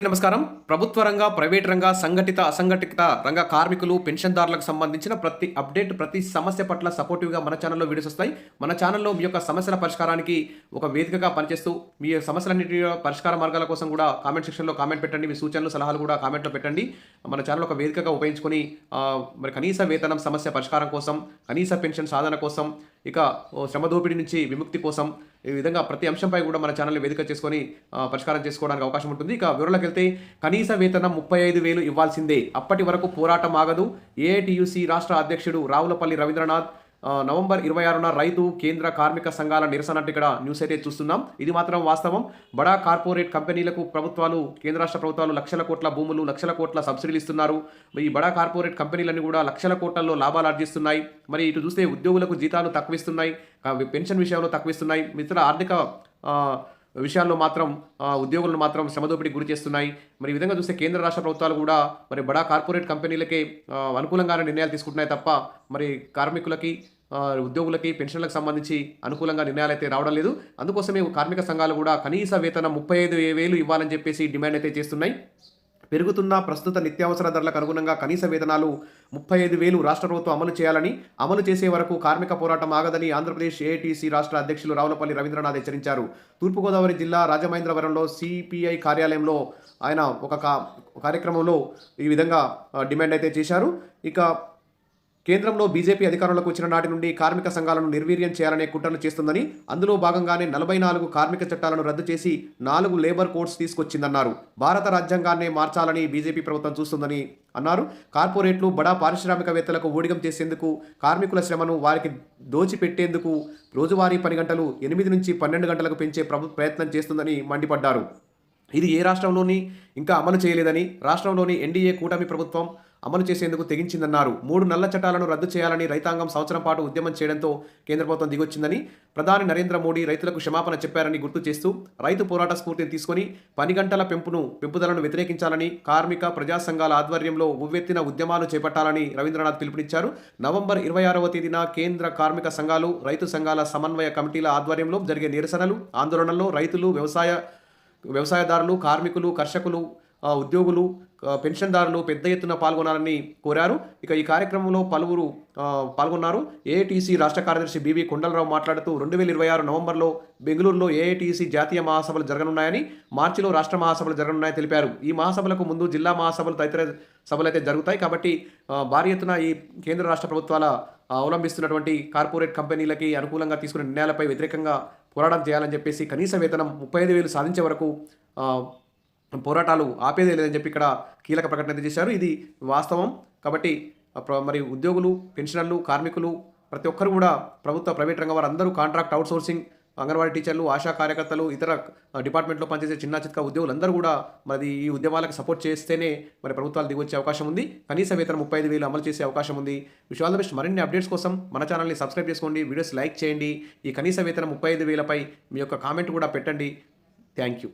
నమస్కారం. ప్రభుత్వ రంగ, ప్రైవేట్ రంగ, సంఘటిత, అసంఘటిత రంగ కార్మికులు, పెన్షన్‌దారులకు సంబంధించిన ప్రతి అప్డేట్, ప్రతి సమస్య పట్ల సపోర్టివ్‌గా మన ఛానెల్‌లో వీడియోస్ వస్తాయి. మన ఛానెల్‌లో మీ యొక్క సమస్యల పరిష్కారానికి ఒక వేదికగా పనిచేస్తూ, మీ సమస్యలన్నిటి పరిష్కార మార్గాల కోసం కూడా కామెంట్ సెక్షన్‌లో కామెంట్ పెట్టండి. మీ సూచనలు, సలహాలు కూడా కామెంట్‌లో పెట్టండి. మన ఛానెల్ ఒక వేదికగా ఉపయోగించుకొని మరి కనీస వేతనం సమస్య పరిష్కారం కోసం, కనీస పెన్షన్ సాధన కోసం, ఇక శ్రమ దోపిడీ నుంచి విముక్తి కోసం ఈ విధంగా ప్రతి అంశంపై కూడా మన ఛానల్‌ని వేదిక చేసుకొని పరిష్కారం చేసుకోవడానికి అవకాశం ఉంటుంది. ఇక వివరాలకెళ్తే కనీస వేతనం 35,000 ఇవ్వాల్సిందే. అప్పటి వరకు పోరాటం ఆగదు. ఏఐటీయూసీ రాష్ట్ర అధ్యక్షుడు రావులపల్లి రవీంద్రనాథ్ నవంబర్ 26న రైతు కేంద్ర కార్మిక సంఘాల నిరసన అంటే ఇక్కడ న్యూస్ అయితే చూస్తున్నాం. ఇది మాత్రం వాస్తవం. బడా కార్పొరేట్ కంపెనీలకు ప్రభుత్వాలు, కేంద్ర రాష్ట్ర ప్రభుత్వాలు లక్షల కోట్ల భూములు, లక్షల కోట్ల సబ్సిడీలు ఇస్తున్నారు. ఈ బడా కార్పొరేట్ కంపెనీలన్నీ కూడా లక్షల కోట్లలో లాభాలు ఆర్జిస్తున్నాయి. మరి ఇటు చూస్తే ఉద్యోగులకు జీతాలు తక్కువిస్తున్నాయి, పెన్షన్ విషయంలో తక్కువిస్తున్నాయి. మిగతా ఆర్థిక విషయాల్లో మాత్రం ఉద్యోగులను మాత్రం శ్రమదోపిడికి గురి చేస్తున్నాయి. మరి ఈ విధంగా చూస్తే కేంద్ర రాష్ట్ర ప్రభుత్వాలు కూడా మరి బడా కార్పొరేట్ కంపెనీలకే అనుకూలంగానే నిర్ణయాలు తీసుకుంటున్నాయి తప్ప మరి కార్మికులకి, ఉద్యోగులకి, పెన్షన్లకు సంబంధించి అనుకూలంగా నిర్ణయాలు అయితే రావడం లేదు. అందుకోసమే కార్మిక సంఘాలు కూడా కనీస వేతనం 35,000 ఇవ్వాలని చెప్పేసి డిమాండ్ అయితే చేస్తున్నాయి. పెరుగుతున్న ప్రస్తుత నిత్యావసర ధరలకు అనుగుణంగా కనీస వేతనాలు 35,000 రాష్ట్ర ప్రభుత్వం అమలు చేయాలని, అమలు చేసే వరకు కార్మిక పోరాటం ఆగదని ఆంధ్రప్రదేశ్ ఏఐటీసీ రాష్ట్ర అధ్యక్షులు రావులపల్లి రవీంద్రనాథ్ హెచ్చరించారు. తూర్పుగోదావరి జిల్లా రాజమహేంద్రవరంలో సిపిఐ కార్యాలయంలో ఆయన ఒక కార్యక్రమంలో ఈ విధంగా డిమాండ్ అయితే చేశారు. ఇక కేంద్రంలో బీజేపీ అధికారంలోకి వచ్చిన నాటి నుండి కార్మిక సంఘాలను నిర్వీర్యం చేయాలనే కుట్రలు చేస్తుందని, అందులో భాగంగానే 44 కార్మిక చట్టాలను రద్దు చేసి 4 లేబర్ కోడ్స్ తీసుకొచ్చిందన్నారు. భారత రాజ్యాంగాన్నే మార్చాలని బీజేపీ ప్రభుత్వం చూస్తుందని అన్నారు. కార్పొరేట్లు, బడా పారిశ్రామికవేత్తలకు ఊడిగం చేసేందుకు, కార్మికుల శ్రమను వారికి దోచిపెట్టేందుకు రోజువారీ పని గంటలు 8 నుంచి 12 గంటలకు పెంచే ప్రయత్నం చేస్తుందని మండిపడ్డారు. ఇది ఏ రాష్ట్రంలోని ఇంకా అమలు చేయలేదని, రాష్ట్రంలోని ఎన్డీఏ కూటమి ప్రభుత్వం అమలు చేసేందుకు తెగించిందన్నారు. 3 నల్ల చట్టాలను రద్దు చేయాలని రైతాంగం సంవత్సరం పాటు ఉద్యమం చేయడంతో కేంద్ర ప్రభుత్వం దిగొచ్చిందని, ప్రధాని నరేంద్ర మోడీ రైతులకు క్షమాపణ చెప్పారని గుర్తు చేస్తూ, రైతు పోరాట స్ఫూర్తిని తీసుకొని పని గంటల పెంపుదలను వ్యతిరేకించాలని, కార్మిక ప్రజా సంఘాల ఆధ్వర్యంలో ఉవ్వెత్తిన ఉద్యమాలు చేపట్టాలని రవీంద్రనాథ్ పిలుపునిచ్చారు. నవంబర్ 26వ తేదీన కేంద్ర కార్మిక సంఘాలు, రైతు సంఘాల సమన్వయ కమిటీల ఆధ్వర్యంలో జరిగే నిరసనలు, ఆందోళనల్లో రైతులు, వ్యవసాయదారులు, కార్మికులు, కర్షకులు, ఉద్యోగులు, పెన్షన్దారులు పెద్ద ఎత్తున పాల్గొనాలని కోరారు. ఇక ఈ కార్యక్రమంలో పలువురు పాల్గొన్నారు. ఏఐటీసీ రాష్ట్ర కార్యదర్శి బివి కొండలరావు మాట్లాడుతూ 2026 నవంబర్లో బెంగళూరులో ఏఐటీసీ జాతీయ మహాసభలు జరగనున్నాయని, మార్చిలో రాష్ట్ర మహాసభలు జరగనున్నాయని తెలిపారు. ఈ మహాసభలకు ముందు జిల్లా మహాసభలు, తదితర సభలు అయితే జరుగుతాయి. కాబట్టి భారీ ఎత్తున ఈ కేంద్ర రాష్ట్ర ప్రభుత్వాల అవలంబిస్తున్నటువంటి కార్పొరేట్ కంపెనీలకి అనుకూలంగా తీసుకునే నిర్ణయాలపై వ్యతిరేకంగా పోరాటం చేయాలని చెప్పేసి, కనీస వేతనం 35,000 సాధించే వరకు పోరాటాలు ఆపేదే లేదని చెప్పి ఇక్కడ కీలక ప్రకటన అయితే చేశారు. ఇది వాస్తవం. కాబట్టి మరి ఉద్యోగులు, పెన్షనర్లు, కార్మికులు ప్రతి ఒక్కరు కూడా ప్రభుత్వ, ప్రైవేట్ రంగం వారందరూ కాంట్రాక్ట్ అవుట్సోర్సింగ్, అంగన్వాడీ టీచర్లు, ఆశా కార్యకర్తలు, ఇతర డిపార్ట్మెంట్లో పనిచేసే చిన్న చితక ఉద్యోగులందరూ కూడా మరి ఈ ఉద్యమాలకు సపోర్ట్ చేస్తేనే మరి ప్రభుత్వాలు దిగొచ్చే అవకాశం ఉంది. కనీస వేతనం 35,000 అమలు చేసే అవకాశం ఉంది. Wish all the best. మరిన్ని అప్డేట్స్ కోసం మన ఛానల్ని సబ్స్క్రైబ్ చేసుకోండి, వీడియోస్ లైక్ చేయండి. ఈ కనీస వేతనం 35,000పై మీ యొక్క కామెంట్ కూడా పెట్టండి. Thank you.